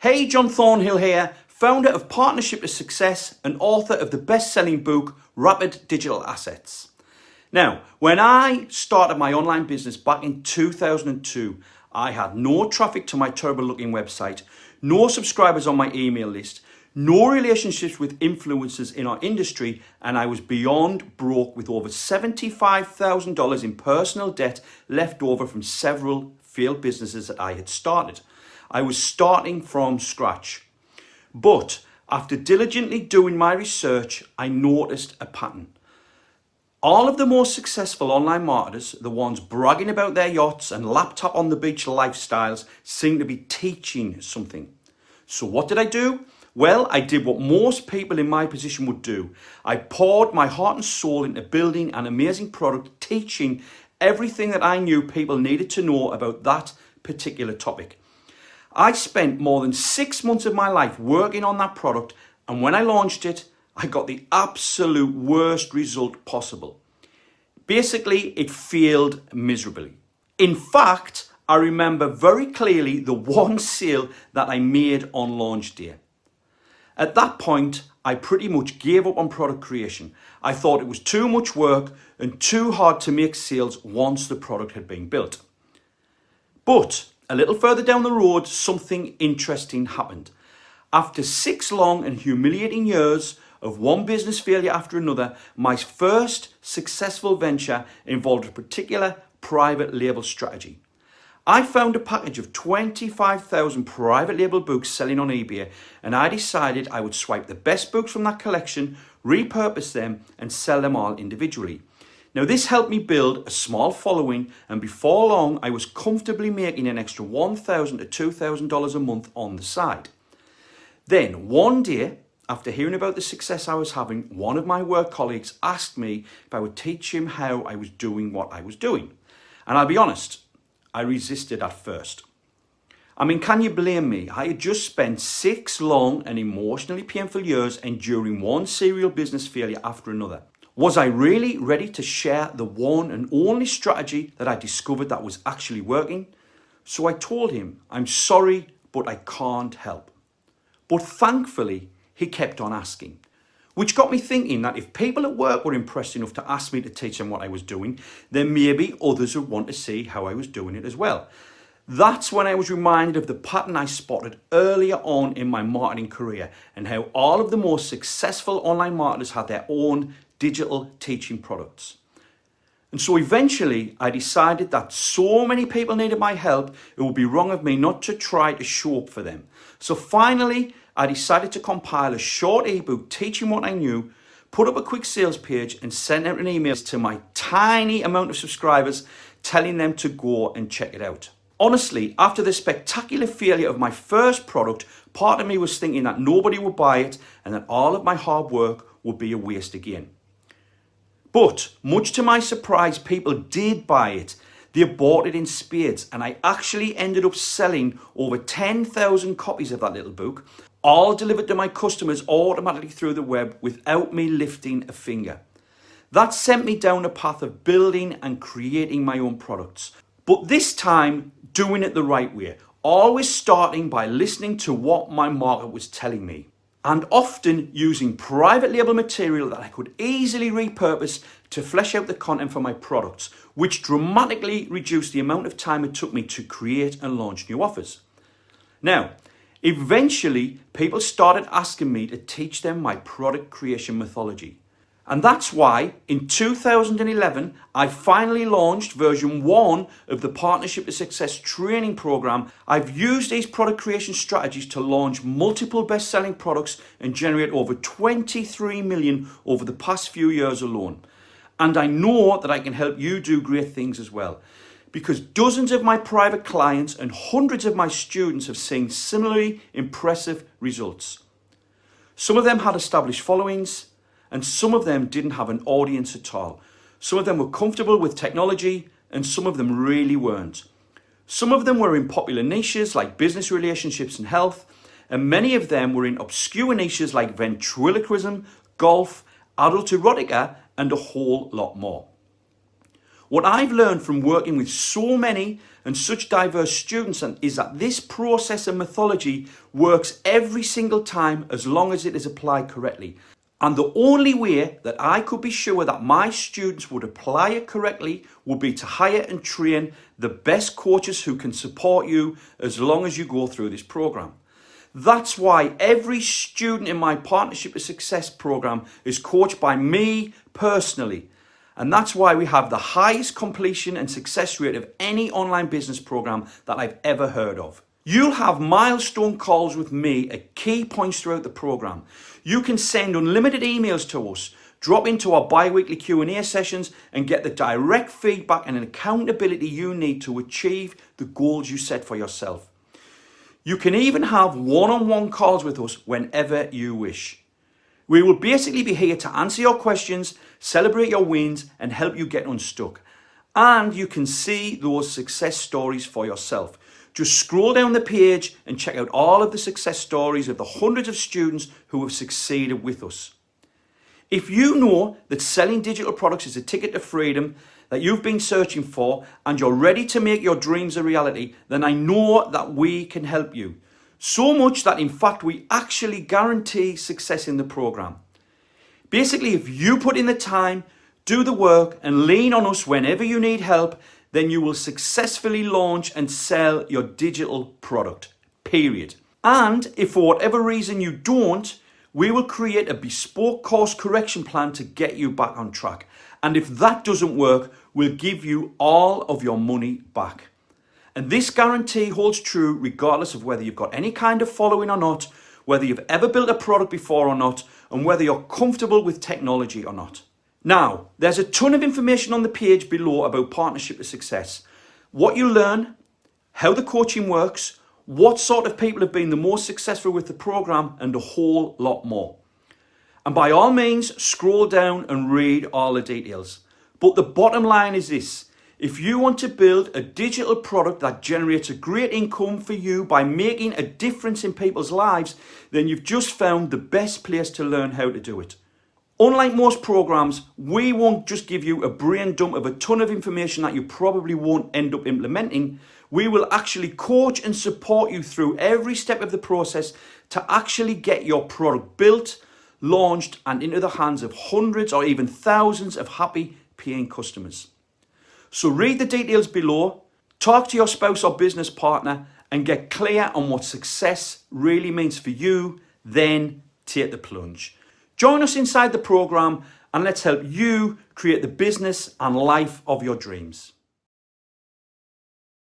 Hey, John Thornhill here, founder of Partnership to Success and author of the best-selling book, Rapid Digital Assets. Now, when I started my online business back in 2002, I had no traffic to my terrible-looking website, no subscribers on my email list, no relationships with influencers in our industry, and I was beyond broke with over $75,000 in personal debt left over from several failed businesses that I had started. I was starting from scratch. But after diligently doing my research, I noticed a pattern. All of the most successful online marketers, the ones bragging about their yachts and laptop on the beach lifestyles, seem to be teaching something. So what did I do? Well, I did what most people in my position would do. I poured my heart and soul into building an amazing product, teaching everything that I knew people needed to know about that particular topic. I spent more than 6 months of my life working on that product, and when I launched it, I got the absolute worst result possible. Basically, it failed miserably. In fact, I remember very clearly the one sale that I made on launch day. At that point, I pretty much gave up on product creation. I thought it was too much work and too hard to make sales once the product had been built. But a little further down the road, something interesting happened. After 6 long and humiliating years of one business failure after another, my first successful venture involved a particular private label strategy. I found a package of 25,000 private label books selling on eBay, and I decided I would swipe the best books from that collection, repurpose them, and sell them all individually. Now, this helped me build a small following, and before long, I was comfortably making an extra $1,000 to $2,000 a month on the side. Then, one day, after hearing about the success I was having, one of my work colleagues asked me if I would teach him how I was doing what I was doing. And I'll be honest, I resisted at first. I mean, can you blame me? I had just spent 6 long and emotionally painful years enduring one serial business failure after another. Was I really ready to share the one and only strategy that I discovered that was actually working? So I told him, I'm sorry, but I can't help. But thankfully, he kept on asking, which got me thinking that if people at work were impressed enough to ask me to teach them what I was doing, then maybe others would want to see how I was doing it as well. That's when I was reminded of the pattern I spotted earlier on in my marketing career and how all of the most successful online marketers had their own digital teaching products. And so eventually I decided that so many people needed my help, it would be wrong of me not to try to show up for them. So finally, I decided to compile a short ebook teaching what I knew, put up a quick sales page, and sent out an email to my tiny amount of subscribers telling them to go and check it out. Honestly, after the spectacular failure of my first product, part of me was thinking that nobody would buy it and that all of my hard work would be a waste again. But much to my surprise, people did buy it. They bought it in spades, and I actually ended up selling over 10,000 copies of that little book, all delivered to my customers automatically through the web without me lifting a finger. That sent me down a path of building and creating my own products, but this time doing it the right way, always starting by listening to what my market was telling me, and often using private label material that I could easily repurpose to flesh out the content for my products, which dramatically reduced the amount of time it took me to create and launch new offers. Now, eventually, people started asking me to teach them my product creation methodology. And that's why in 2011, I finally launched version 1 of the Partnership to Success training program. I've used these product creation strategies to launch multiple best-selling products and generate over 23 million over the past few years alone. And I know that I can help you do great things as well, because dozens of my private clients and hundreds of my students have seen similarly impressive results. Some of them had established followings, and some of them didn't have an audience at all. Some of them were comfortable with technology, and some of them really weren't. Some of them were in popular niches like business relationships and health, and many of them were in obscure niches like ventriloquism, golf, adult erotica, and a whole lot more. What I've learned from working with so many and such diverse students is that this process and methodology works every single time as long as it is applied correctly. And the only way that I could be sure that my students would apply it correctly would be to hire and train the best coaches who can support you as long as you go through this program. That's why every student in my Partnership to Success program is coached by me personally. And that's why we have the highest completion and success rate of any online business program that I've ever heard of. You'll have milestone calls with me at key points throughout the program. You can send unlimited emails to us, drop into our bi-weekly Q&A sessions and get the direct feedback and accountability you need to achieve the goals you set for yourself. You can even have one-on-one calls with us whenever you wish. We will basically be here to answer your questions, celebrate your wins and help you get unstuck. And you can see those success stories for yourself. Just scroll down the page and check out all of the success stories of the hundreds of students who have succeeded with us. If you know that selling digital products is a ticket to freedom that you've been searching for and you're ready to make your dreams a reality, then I know that we can help you. So much that in fact we actually guarantee success in the program. Basically, if you put in the time, do the work and lean on us whenever you need help, then you will successfully launch and sell your digital product, period. And if for whatever reason you don't, we will create a bespoke course correction plan to get you back on track. And if that doesn't work, we'll give you all of your money back. And this guarantee holds true regardless of whether you've got any kind of following or not, whether you've ever built a product before or not, and whether you're comfortable with technology or not. Now, there's a ton of information on the page below about Partnership to Success. What you learn, how the coaching works, what sort of people have been the most successful with the program, and a whole lot more. And by all means, scroll down and read all the details. But the bottom line is this: if you want to build a digital product that generates a great income for you by making a difference in people's lives, then you've just found the best place to learn how to do it. Unlike most programs, we won't just give you a brain dump of a ton of information that you probably won't end up implementing. We will actually coach and support you through every step of the process to actually get your product built, launched, and into the hands of hundreds or even thousands of happy paying customers. So read the details below, talk to your spouse or business partner, and get clear on what success really means for you, then take the plunge. Join us inside the program and let's help you create the business and life of your dreams.